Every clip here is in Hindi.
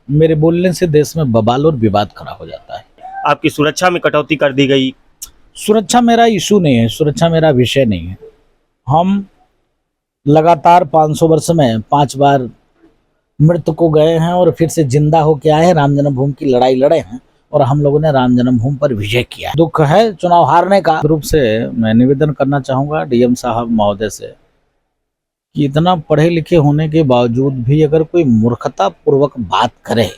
मेरे बोलने से देश में बवाल और विवाद खड़ा हो जाता है। आपकी सुरक्षा में कटौती कर दी गई। सुरक्षा मेरा इशू नहीं है, सुरक्षा मेरा विषय नहीं है। हम लगातार 500 वर्ष में 5 बार मृत्यु को गए हैं और फिर से जिंदा होके आए हैं, राम जन्मभूमि की लड़ाई लड़े हैं और हम लोगों ने राम जन्मभूमि पर विजय किया है। दुख है चुनाव हारने का। रूप से मैं निवेदन करना चाहूंगा डीएम साहब महोदय से कि इतना पढ़े लिखे होने के बावजूद भी अगर कोई मूर्खता पूर्वक बात करे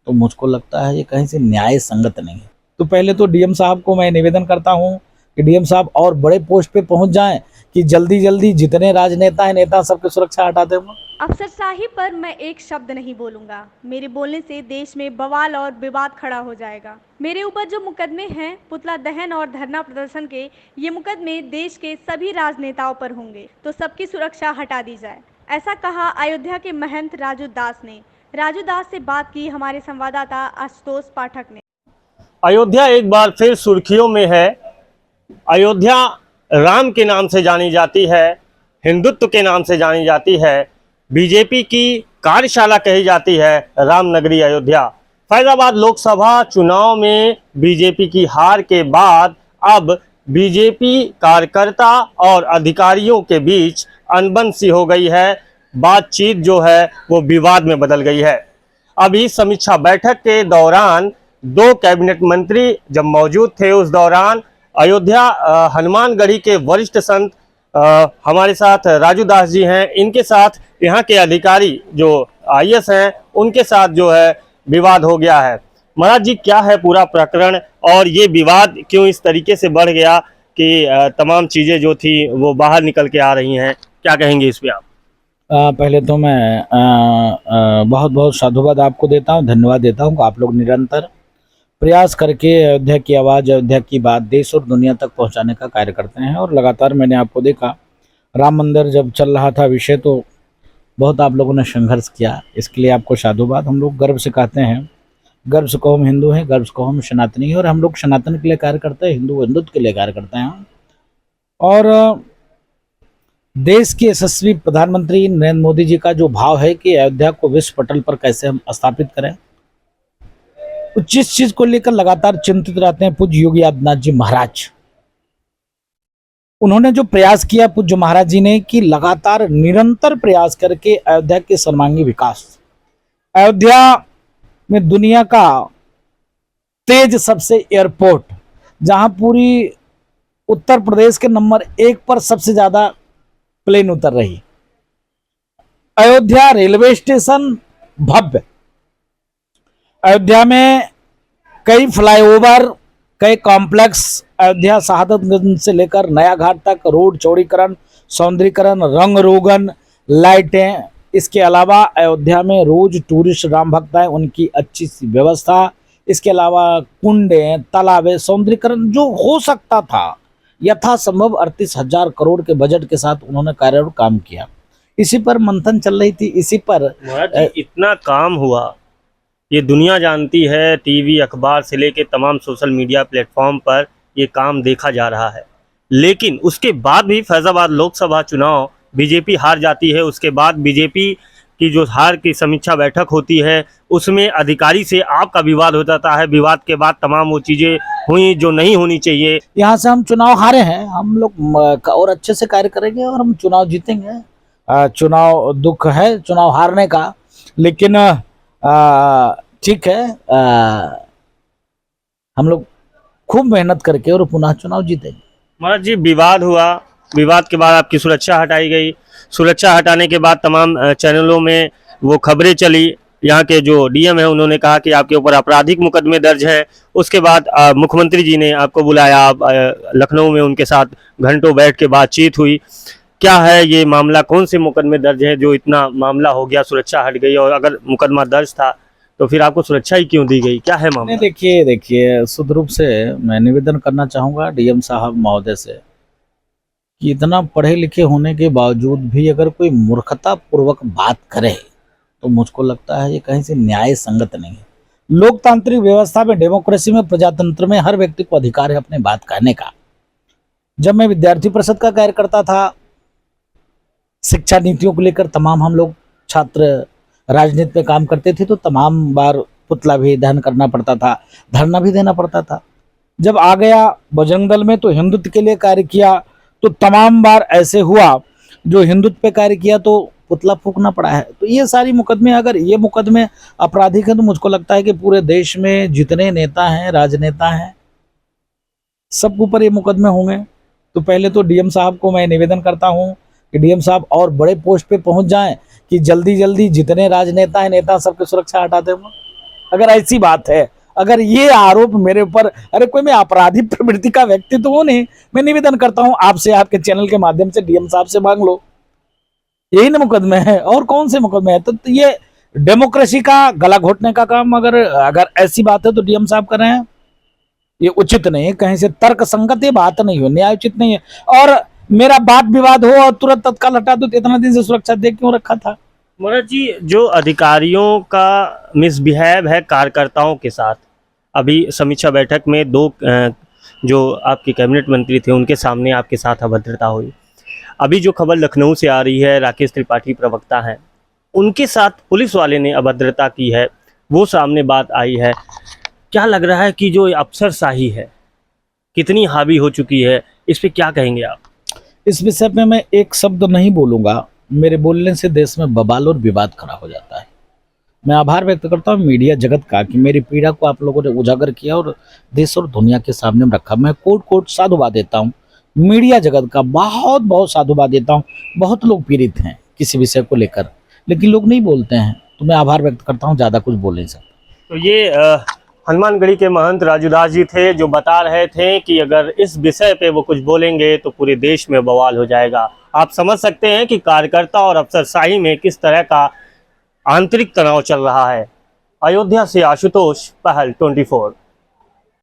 तो मुझको लगता है ये कहीं से न्याय संगत नहीं है। तो पहले तो डीएम साहब को मैं निवेदन करता हूं कि डीएम साहब और बड़े पोस्ट पे पहुंच जाएं कि जल्दी जल्दी जितने राजनेता हैं नेता सबकी सुरक्षा हटा दें। अफसरशाही पर मैं एक शब्द नहीं बोलूंगा। मेरे बोलने से देश में बवाल और विवाद खड़ा हो जाएगा। मेरे ऊपर जो मुकदमे हैं पुतला दहन और धरना प्रदर्शन के, ये मुकदमे देश के सभी राजनेताओं पर होंगे, तो सबकी सुरक्षा हटा दी जाए, ऐसा कहा अयोध्या के महंत राजू दास ने। राजू दास से बात की हमारे संवाददाता आशुतोष पाठक ने। अयोध्या एक बार फिर सुर्खियों में है। अयोध्या राम के नाम से जानी जाती है, हिंदुत्व के नाम से जानी जाती है, बीजेपी की कार्यशाला कही जाती है रामनगरी अयोध्या। फैजाबाद लोकसभा चुनाव में बीजेपी की हार के बाद अब बीजेपी कार्यकर्ता और अधिकारियों के बीच अनबन सी हो गई है। बातचीत जो है वो विवाद में बदल गई है। अभी समीक्षा बैठक के दौरान 2 कैबिनेट मंत्री जब मौजूद थे, उस दौरान अयोध्या हनुमानगढ़ी के वरिष्ठ संत हमारे साथ राजू दास जी हैं, इनके साथ यहाँ के अधिकारी जो आईएएस हैं उनके साथ जो है विवाद हो गया है। महाराज जी, क्या है पूरा प्रकरण और ये विवाद क्यों इस तरीके से बढ़ गया कि तमाम चीज़ें जो थी वो बाहर निकल के आ रही हैं, क्या कहेंगे इस पे आप? पहले तो मैं बहुत बहुत साधुवाद आपको देता हूँ, धन्यवाद देता हूँ। आप लोग निरंतर प्रयास करके अयोध्या की आवाज़, अयोध्या की बात देश और दुनिया तक पहुंचाने का कार्य करते हैं और लगातार मैंने आपको देखा राम मंदिर जब चल रहा था विषय तो बहुत आप लोगों ने संघर्ष किया, इसके लिए आपको साधुवाद। हम लोग गर्व से कहते हैं, गर्व से कहो हम हिंदू हैं, गर्व से कहो हम सनातनी हैं और हम लोग सनातन के लिए कार्य करते हैं, हिंदुत्व के लिए कार्य करते हैं। और देश के यशस्वी प्रधानमंत्री नरेंद्र मोदी जी का जो भाव है कि अयोध्या को विश्व पटल पर कैसे हम स्थापित करें, जिस चीज को लेकर लगातार चिंतित रहते हैं पूज्य योगी आदित्यनाथ जी महाराज, उन्होंने जो प्रयास किया पूज्य महाराज जी ने कि लगातार निरंतर प्रयास करके अयोध्या के सर्वांगीण विकास, अयोध्या में दुनिया का तेज सबसे एयरपोर्ट, जहां पूरी उत्तर प्रदेश के नंबर 1 पर सबसे ज्यादा प्लेन उतर रही, अयोध्या रेलवे स्टेशन भव्य, अयोध्या में कई फ्लाईओवर, कई कॉम्प्लेक्स, अयोध्या शहादतगंज से लेकर नया घाट तक रोड चौड़ीकरण, सौंदर्यीकरण, रंग रोगन, लाइटें। इसके अलावा अयोध्या में रोज टूरिस्ट राम भक्त आए, उनकी अच्छी सी व्यवस्था। इसके अलावा कुंडें, तालाबे, सौंदर्यीकरण जो हो सकता था यथासंभव 38,000 करोड़ के बजट के साथ उन्होंने कार्यरत काम किया। इसी पर मंथन चल रही थी, इसी पर इतना काम हुआ, ये दुनिया जानती है। टीवी, अखबार से लेके तमाम सोशल मीडिया प्लेटफॉर्म पर ये काम देखा जा रहा है, लेकिन उसके बाद भी फैजाबाद लोकसभा चुनाव बीजेपी हार जाती है। उसके बाद बीजेपी की जो हार की समीक्षा बैठक होती है उसमें अधिकारी से आपका विवाद हो जाता है। विवाद के बाद तमाम वो चीज़ें हुई जो नहीं होनी चाहिए। यहाँ से हम चुनाव हारे हैं, हम लोग और अच्छे से कार्य करेंगे और हम चुनाव जीतेंगे। चुनाव दुख है चुनाव हारने का, लेकिन ठीक है, हम लोग खूब मेहनत करके और पुनः चुनाव जीतेंगे। महाराज जी, विवाद हुआ, विवाद के बाद आपकी सुरक्षा हटाई गई। सुरक्षा हटाने के बाद तमाम चैनलों में वो खबरें चली। यहाँ के जो डीएम है उन्होंने कहा कि आपके ऊपर आपराधिक मुकदमे दर्ज है। उसके बाद मुख्यमंत्री जी ने आपको बुलाया, आप लखनऊ में उनके साथ घंटों बैठ के बातचीत हुई। क्या है ये मामला, कौन से मुकदमे दर्ज है जो इतना मामला हो गया, सुरक्षा हट गई? और अगर मुकदमा दर्ज था तो फिर आपको सुरक्षा ही क्यों दी गई, क्या है मामला? देखिए शुद्ध रूप से मैं निवेदन करना चाहूँगा डीएम साहब महोदय से कि इतना पढ़े लिखे होने के बावजूद भी अगर कोई मूर्खता पूर्वक बात करे तो मुझको लगता है ये कहीं से न्याय संगत नहीं है। लोकतांत्रिक व्यवस्था में, डेमोक्रेसी में, प्रजातंत्र में हर व्यक्ति को अधिकार है अपनी बात कहने का। जब मैं विद्यार्थी परिषद का कार्य करता था, शिक्षा नीतियों को लेकर तमाम हम लोग छात्र राजनीति पे काम करते थे तो तमाम बार पुतला भी दहन करना पड़ता था, धरना भी देना पड़ता था। जब आ गया बजरंग दल में तो हिंदुत्व के लिए कार्य किया, तो तमाम बार ऐसे हुआ जो हिंदुत्व पे कार्य किया तो पुतला फूकना पड़ा है। तो ये सारी मुकदमे, अगर ये मुकदमे आपराधिक हैं तो मुझको लगता है कि पूरे देश में जितने नेता हैं, राजनेता हैं, सबके ऊपर ये मुकदमे होंगे। तो पहले तो डीएम साहब को मैं निवेदन करता हूं कि डीएम साहब और बड़े पोस्ट पे पहुंच जाएं कि जल्दी जल्दी जितने राजनेता हैं, नेता, सबकी सुरक्षा हटा दें। अगर ऐसी बात है, अगर ये आरोप मेरे ऊपर, अरे कोई मैं आपराधिक प्रवृत्ति का व्यक्ति तो हूं नहीं, मैं निवेदन करता हूं आपसे, आपके चैनल के माध्यम से डीएम साहब से मांग लो। यही ना मुकदमे है, और कौन से मुकदमे है? तो ये डेमोक्रेसी का गला घोटने का काम अगर ऐसी बात है तो डीएम साहब कर रहे हैं, ये उचित नहीं है, कहीं से तर्क संगत ये बात नहीं हो, न्याय उचित नहीं है। और मेरा बात विवाद हो और तुरंत तत्काल हटा दो, तो इतना दिन से सुरक्षा दे क्यों रखा था? मनोज जी, जो अधिकारियों का मिसबिहेव है कार्यकर्ताओं के साथ, अभी समीक्षा बैठक में दो जो आपके कैबिनेट मंत्री थे उनके सामने आपके साथ अभद्रता हुई। अभी जो खबर लखनऊ से आ रही है, राकेश त्रिपाठी प्रवक्ता हैं, उनके साथ पुलिस वाले ने अभद्रता की है, वो सामने बात आई है। क्या लग रहा है कि जो अफसरशाही है कितनी हावी हो चुकी है, इस पे क्या कहेंगे आप? इस विषय में मैं एक शब्द नहीं बोलूंगा, मेरे बोलने से देश में बवाल और विवाद खड़ा हो जाता है। मैं आभार व्यक्त करता हूँ मीडिया जगत का कि मेरी पीड़ा को आप लोगों ने उजागर किया और देश और दुनिया के सामने रखा। मैं कोट कोट साधुवाद देता हूँ मीडिया जगत का, बहुत बहुत साधुवाद देता हूँ। बहुत लोग पीड़ित हैं किसी विषय को लेकर, लेकिन लोग नहीं बोलते हैं, तो मैं आभार व्यक्त करता हूँ, ज़्यादा कुछ बोल नहीं सकता। तो ये हनुमानगढ़ी के महंत राजूदास जी थे, जो बता रहे थे कि अगर इस विषय पे वो कुछ बोलेंगे तो पूरे देश में बवाल हो जाएगा। आप समझ सकते हैं कि कार्यकर्ता और अफसरशाही में किस तरह का आंतरिक तनाव चल रहा है। अयोध्या से आशुतोष, पहल 24।